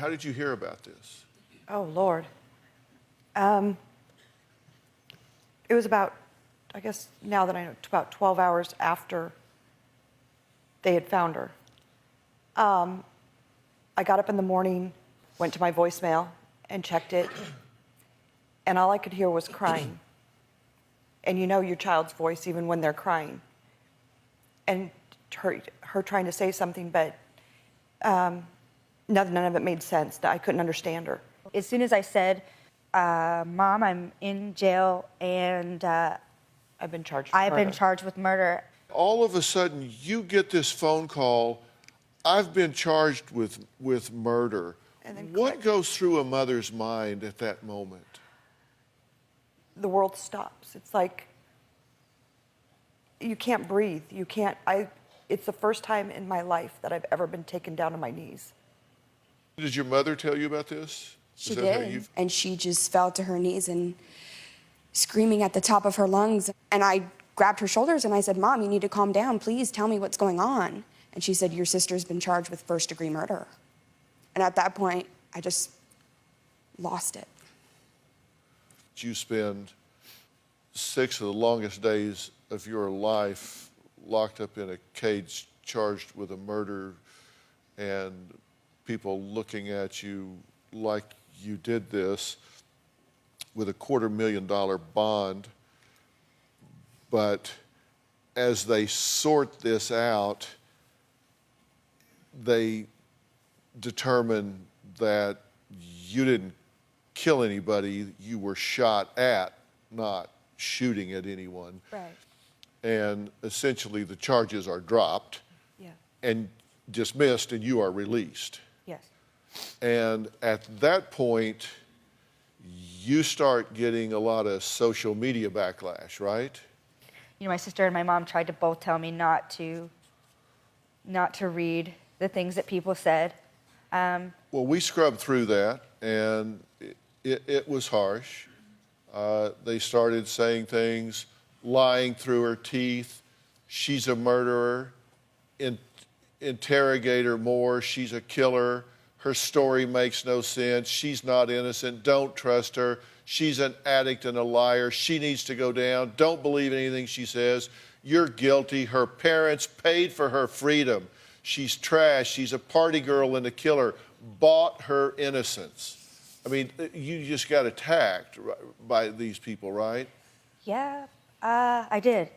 How did you hear about this? Oh, Lord. It was about, I guess now that I know, about 12 hours after they had found her. I got up in the morning, went to my voicemail and checked it, and all I could hear was crying. And you know your child's voice even when they're crying. And her trying to say something, but none of it made sense. I couldn't understand her. As soon as I said, Mom, I'm in jail and I've been charged with I've murder. been charged with murder. All of a sudden, you get this phone call, I've been charged with murder. And then What click. goes through a mother's mind at that moment? The world stops. It's like you can't breathe. You can't. It's the first time in my life that I've ever been taken down to my knees. Did your mother tell you about this? She Is that how did, you've- and she just fell to her knees and screaming at the top of her lungs. And I grabbed her shoulders and I said, Mom, you need to calm down. Please tell me what's going on. And she said, your sister's been charged with first-degree murder. And at that point, I just lost it. You spend 6 of the longest days of your life locked up in a cage charged with a murder and people looking at you like you did this with a $250,000 bond. But as they sort this out, they determine that you didn't kill anybody, you were shot at, not shooting at anyone. Right. And essentially the charges are dropped Yeah. and dismissed and you are released. Yes. And at that point, you start getting a lot of social media backlash, right? You know, my sister and my mom tried to both tell me not to read the things that people said. Well, we scrubbed through that, and it was harsh. They started saying things, lying through her teeth. She's a murderer. Interrogate her more. She's a killer. Her story makes no sense. She's not innocent. Don't trust her. She's an addict and a liar. She needs to go down. Don't believe anything she says. You're guilty. Her parents paid for her freedom. She's trash. She's a party girl and a killer. Bought her innocence. I mean, you just got attacked by these people, right? Yeah, I did.